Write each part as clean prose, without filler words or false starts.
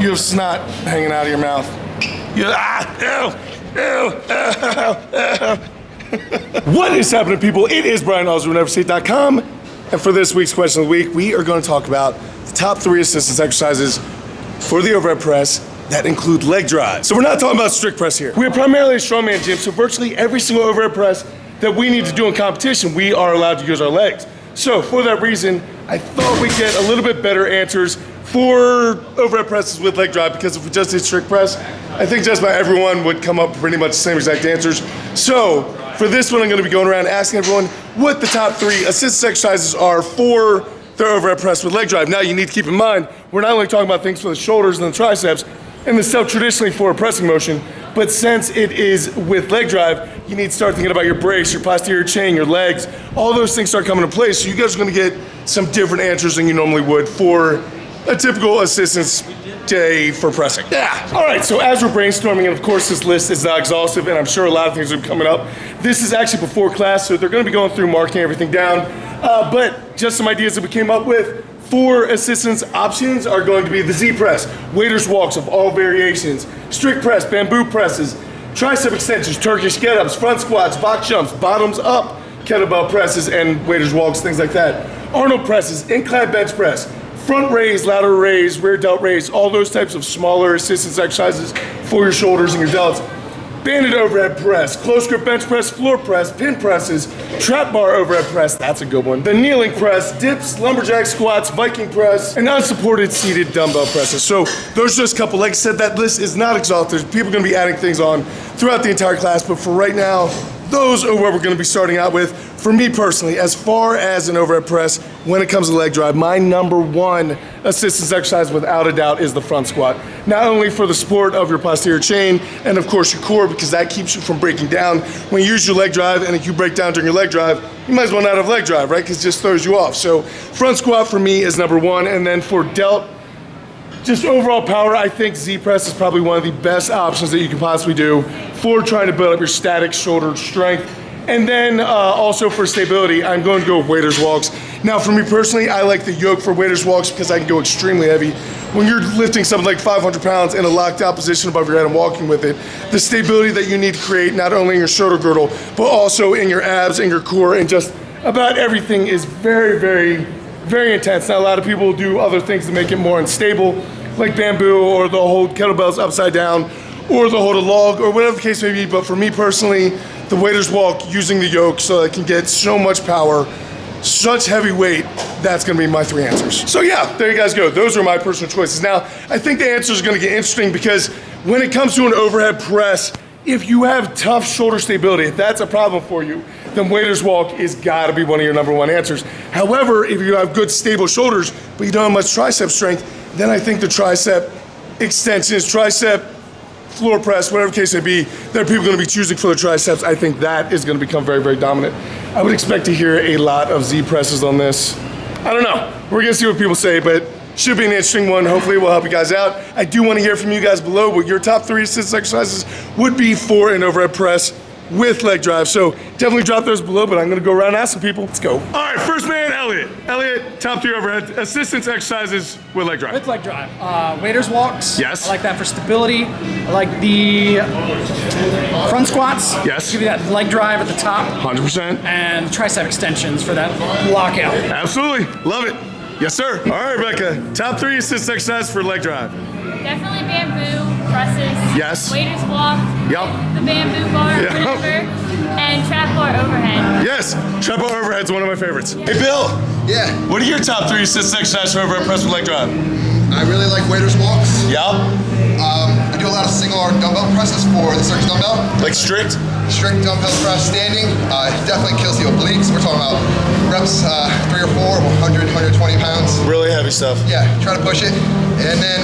You have snot hanging out of your mouth. What is happening, people? It is Brian Alsruhe, NEVERsate.com. And for this week's question of the week, we are going to talk about the top 3 assistance exercises for the overhead press that include leg drive. So we're not talking about strict press here. We are primarily a strongman gym, so virtually every single overhead press that we need to do in competition, we are allowed to use our legs. So for that reason, I thought we'd get a little bit better answers for overhead presses with leg drive, because if we just did strict press, I think just about everyone would come up pretty much the same exact answers. So for this one, I'm gonna be going around asking everyone what the top 3 assistance exercises are for their overhead press with leg drive. Now you need to keep in mind, we're not only talking about things for the shoulders and the triceps and the stuff traditionally for a pressing motion, but since it is with leg drive, you need to start thinking about your brace, your posterior chain, your legs, all those things start coming into place. So you guys are gonna get some different answers than you normally would for a typical assistance day for pressing. Yeah. All right, so as we're brainstorming, and of course this list is not exhaustive, and I'm sure a lot of things are coming up. This is actually before class, so they're gonna be going through marking everything down. But just some ideas that we came up with for assistance options are going to be the Z press, waiter's walks of all variations, strict press, bamboo presses, tricep extensions, Turkish get-ups, front squats, box jumps, bottoms up, kettlebell presses, and waiter's walks, things like that. Arnold presses, incline bench press, front raise, lateral raise, rear delt raise, all those types of smaller assistance exercises for your shoulders and your delts. Banded overhead press, close grip bench press, floor press, pin presses, trap bar overhead press, that's a good one. The kneeling press, dips, lumberjack squats, Viking press, and unsupported seated dumbbell presses. So those are just a couple. Like I said, that list is not exhaustive. People are gonna be adding things on throughout the entire class, but for right now, those are what we're gonna be starting out with. For me personally, as far as an overhead press, when it comes to leg drive, my #1 assistance exercise without a doubt is the front squat. Not only for the support of your posterior chain and of course your core, because that keeps you from breaking down. When you use your leg drive, and if you break down during your leg drive, you might as well not have leg drive, right? Because it just throws you off. So front squat for me is #1, and then for delt, just overall power, I think Z press is probably one of the best options that you can possibly do for trying to build up your static shoulder strength. And then also for stability, I'm going to go with waiter's walks. Now for me personally, I like the yoke for waiter's walks because I can go extremely heavy. When you're lifting something like 500 pounds in a locked out position above your head and walking with it, the stability that you need to create, not only in your shoulder girdle, but also in your abs and your core, and just about everything is very, very, very intense. Now a lot of people do other things to make it more unstable, like bamboo, or they'll hold kettlebells upside down, or they'll hold a log, or whatever the case may be. But for me personally, the waiter's walk using the yoke so I can get so much power, such heavy weight, that's gonna be my 3 answers. So yeah, there you guys go. Those are my personal choices. Now, I think the answers are gonna get interesting because when it comes to an overhead press, if you have tough shoulder stability, if that's a problem for you, then waiter's walk is gotta be one of your #1 answers. However, if you have good stable shoulders, but you don't have much tricep strength, then I think the tricep extensions, tricep floor press, whatever the case may be, that people are gonna be choosing for the triceps, I think that is gonna become very, very dominant. I would expect to hear a lot of Z presses on this. I don't know, we're gonna see what people say, but should be an interesting one. Hopefully it will help you guys out. I do wanna hear from you guys below what your top 3 assistance exercises would be for an overhead press with leg drive. So definitely drop those below, but I'm gonna go around and ask some people. Let's go. All right, first man, Elliot. Elliot, top 3 overhead assistance exercises with leg drive. With leg drive. Waiter's walks. Yes. I like that for stability. I like the front squats. Yes. Give you that leg drive at the top. 100%. And tricep extensions for that lockout. Absolutely, love it. Yes, sir. All right, Rebecca, top 3 assistance exercises for leg drive. Definitely bamboo presses. Yes. Waiter's walk. Yep. The bamboo bar, Yep. whatever. And trap bar overhead. Yes, trap bar overhead's one of my favorites. Hey, Bill. Yeah, What are your top 3 assistance exercises for overhead press with leg drive? I really like waiter's walks. Yep. I do a lot of single arm dumbbell presses for the circus dumbbell. Like strict? Strict dumbbell press standing. It definitely kills the obliques. We're talking about reps 3 or 4, 100, 120 pounds. Really heavy stuff. Yeah, try to push it. And then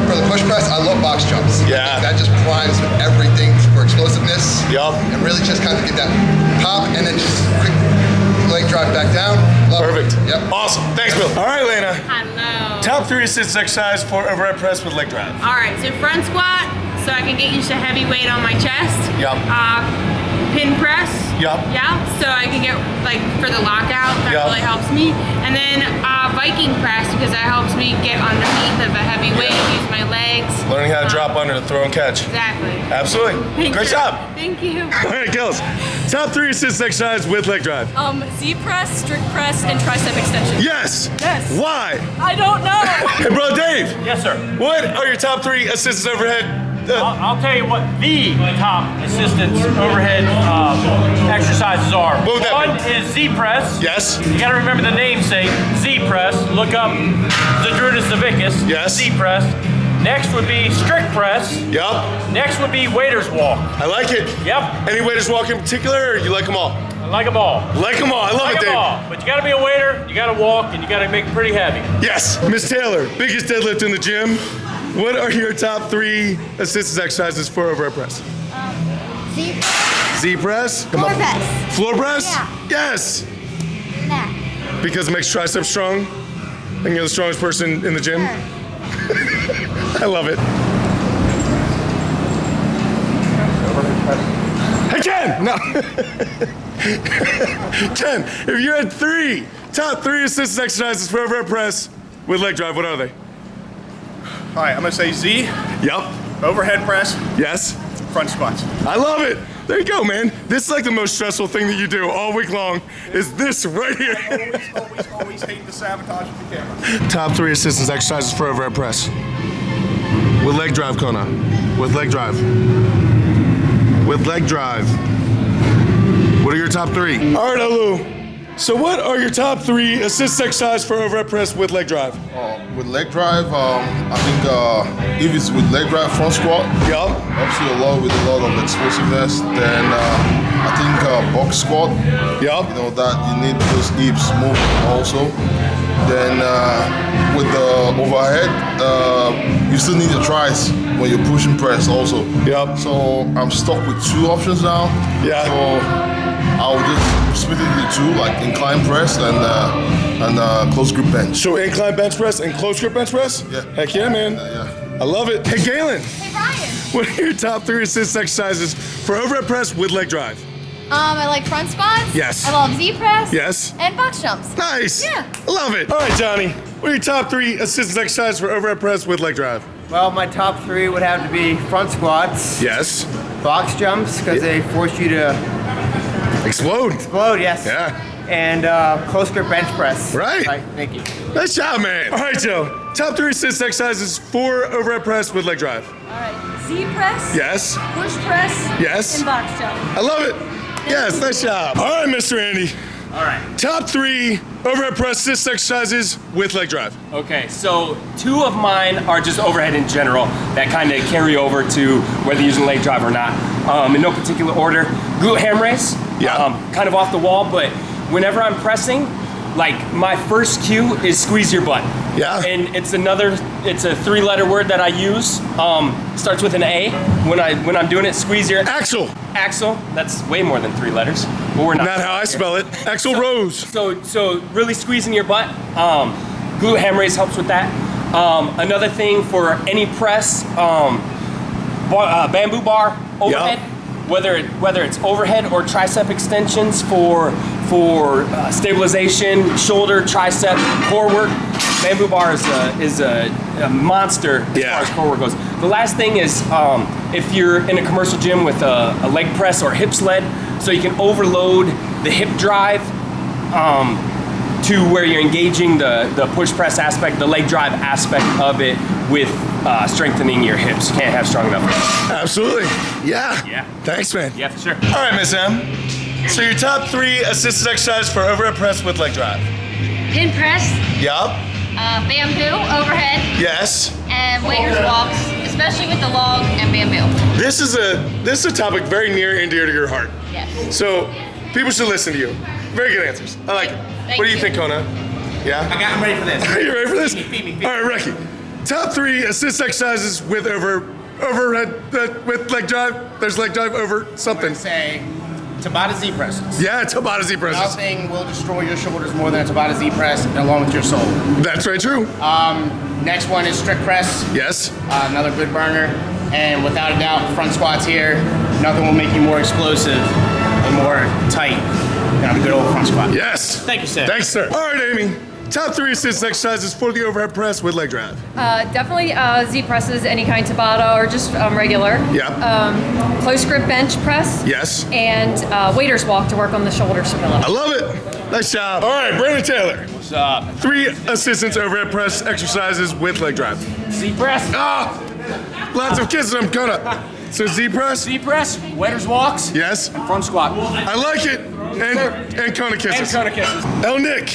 for the push press, I love box jumps. Yeah. That just primes with everything for explosiveness. Yup. And really just kind of get that pop and then just quick leg drive back down. Love Perfect. It. Yep. Awesome. Thanks, Bill. All right, Lena. Hello. Top 3 assistance exercise for overhead press with leg drive. All right, so front squat, so I can get used to heavy weight on my chest. Yep. pin press. Yup. Yeah, so I can get like for the lockout, that Yup. really helps me. And then Viking press because that helps me get underneath of a heavy weight, use my legs. Learning how to drop under to throw and catch. Exactly. Absolutely. Thank Great you. job. Thank you. All right, Gills. Top 3 assist exercise with leg drive. Z press, strict press, and tricep extension. Yes. Yes. Why? I don't know. Hey, bro, Dave. Yes, sir. What are your top 3 assistance overhead? I'll tell you what the top assistance overhead exercises are. What would that One be? is Z press. Yes. You got to remember the namesake, Z press. Look up Zadrunas Zavicus. Yes. Z press. Next would be strict press. Yup. Next would be waiter's walk. I like it. Yep. Any waiters walk in particular, or you like them all? I like them all. Like them all. I love Like it, them Dave. all. But you got to be a waiter. You got to walk, and you got to make it pretty heavy. Yes. Miss Taylor, biggest deadlift in the gym. What are your top 3 assistance exercises for overhead press? Z Z press. Come floor on. press. Floor press? Yeah. Yes. Nah. Because it makes triceps strong, and you're the strongest person in the gym. I love it. Hey, Ken! No. Ken, if you had top 3 assistance exercises for overhead press with leg drive, what are they? All right, I'm gonna say Z, Yup. overhead press, Yes. front squats. I love it. There you go, man. This is like the most stressful thing that you do all week long is this right here. Always hate to sabotage the camera. Top 3 assistance exercises for overhead press. With leg drive, Kona. With leg drive. With leg drive. What are your top 3? All right, Alu. So what are your top 3 assist exercises for overhead press with leg drive? With leg drive, I think if it's with leg drive front squat, Yup. helps you a lot with a lot of explosiveness. Then I think box squat, Yup. you know that you need those hips moving also. Then with the overhead, you still need your tries when you're pushing press also. Yup. So I'm stuck with 2 options now. Yeah. So I'll just split it into 2, like incline press and close grip bench. So incline bench press and close grip bench press? Yeah. Heck yeah, man. Yeah. I love it. Hey, Galen. Hey Brian. What are your top 3 assist exercises for overhead press with leg drive? I like front squats. Yes. I love Z press. Yes. And box jumps. Nice. Yeah. I love it. All right, Johnny. What are your top 3 assistance exercises for overhead press with leg drive? Well, my top 3 would have to be front squats, Yes. box jumps, because they force you to Explode. explode, yes. Yeah. And close grip bench press. Right. Thank you. Nice job, man. All right, Joe. Top 3 assist exercises for overhead press with leg drive. All right. Z press, Yes. push press, Yes. and box jump. I love it. Yes, nice job. All right, Mr. Andy. All right. Top 3 overhead press assist exercises with leg drive. Okay, so 2 of mine are just overhead in general that kind of carry over to whether you're using leg drive or not. In no particular order. Glute ham raise. Yeah. Kind of off the wall, but whenever I'm pressing, like my first cue is squeeze your butt. Yeah. And it's a 3-letter word that I use. Starts with an A. When I'm doing it, squeeze your Axel. Axel. That's way more than 3 letters. But we're not. Not how I spell it. Axel Rose. So really squeezing your butt. Glute ham raise helps with that. Another thing for any press, bamboo bar overhead. Yep. Whether it's overhead or tricep extensions for stabilization, shoulder, tricep, core work. Bamboo bar is a monster as far as core work goes. The last thing is if you're in a commercial gym with a leg press or hip sled, so you can overload the hip drive to where you're engaging the push press aspect, the leg drive aspect of it with strengthening your hips. You can't have strong enough hips. Absolutely. Yeah. Yeah. Thanks, man. Yeah, for sure. All right, Miss M. So your top 3 assisted exercises for overhead press with leg drive. Pin press, Yup. bamboo overhead, Yes. and waiter's walks, especially with the log and bamboo. This is a topic very near and dear to your heart. Yes. So people should listen to you. Very good answers. I like it. Thank What do you you. think, Kona? Yeah? I'm ready for this. Are you ready for this? Feed me. All right, Ricky. Top 3 assist exercises with overhead with leg drive. There's leg drive over something. Say Tabata Z presses. Yeah, Tabata Z presses. Nothing will destroy your shoulders more than a Tabata Z press, along with your soul. That's very true. Next one is strict press. Yes. Another good burner. And without a doubt, front squats here. nothing will make you more explosive and more tight than a good old front squat. Yes. Thank you, sir. Thanks, sir. All right, Amy. Top 3 assist exercises for the overhead press with leg drive. Definitely Z presses, any kind Tabata or just regular. Yeah. Close grip bench press. Yes. And waiter's walk to work on the shoulder stability. I love it. Nice job. All right, Brandon Taylor. What's up? 3 assistance overhead press exercises with leg drive. Z press. Ah, lots of kisses. I'm gonna. So Z press. Z press. Waiter's walks. Yes. And front squat. I like it. And Kona kisses. And Kona kisses. El Nick,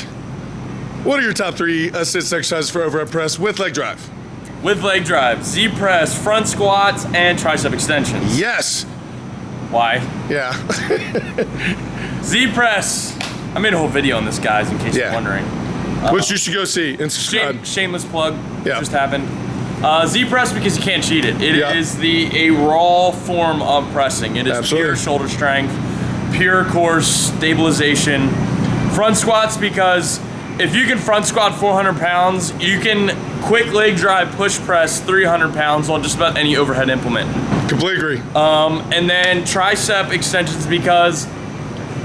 what are your top 3 assist exercises for overhead press with leg drive? With leg drive, Z press, front squats, and tricep extensions. Yes. Why? Yeah. Z press. I made a whole video on this, guys, in case you're wondering. Which you should go see and subscribe. Shameless plug. Yeah. Just happened. Z press because you can't cheat it. It is Yeah. a raw form of pressing. It is Absolutely. pure shoulder strength, pure core stabilization. Front squats because if you can front squat 400 pounds, you can quick leg drive push press 300 pounds on just about any overhead implement. Completely agree. And then tricep extensions because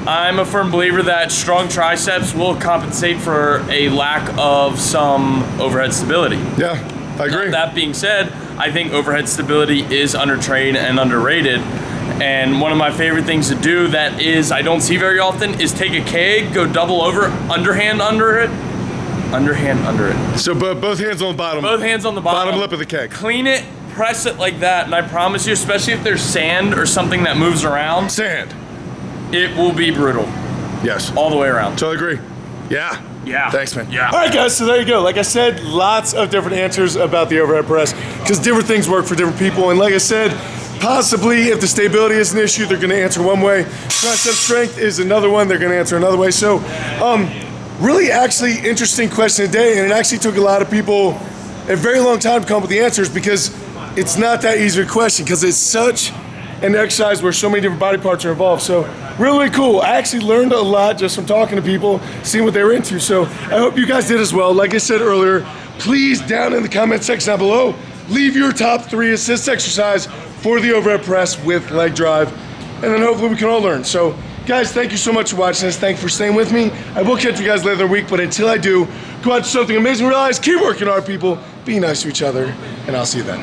I'm a firm believer that strong triceps will compensate for a lack of some overhead stability. Yeah, I agree. That being said, I think overhead stability is undertrained and underrated. And one of my favorite things to do that is I don't see very often is take a keg, go double over, underhand under it, underhand under it. So both hands on the bottom. Both hands on the bottom. Bottom lip of the keg. Clean it, press it like that, and I promise you, especially if there's sand or something that moves around, Sand. it will be brutal. Yes. All the way around. Totally agree. Yeah. Yeah. Thanks, man. Yeah. All right, guys, so there you go. Like I said, lots of different answers about the overhead press because different things work for different people. And like I said, possibly if the stability is an issue, they're going to answer one way. Tricep strength is another one. They're going to answer another way. So really actually interesting question today. And it actually took a lot of people a very long time to come up with the answers because it's not that easy a question because it's such an exercise where so many different body parts are involved. So really cool. I actually learned a lot just from talking to people, seeing what they were into. So I hope you guys did as well. Like I said earlier, please down in the comment section down below, leave your top 3 assist exercise for the overhead press with leg drive. And then hopefully we can all learn. So guys, thank you so much for watching this. Thank you for staying with me. I will catch you guys later in the week, but until I do, go out to something amazing, realize, keep working hard, people. Be nice to each other, and I'll see you then.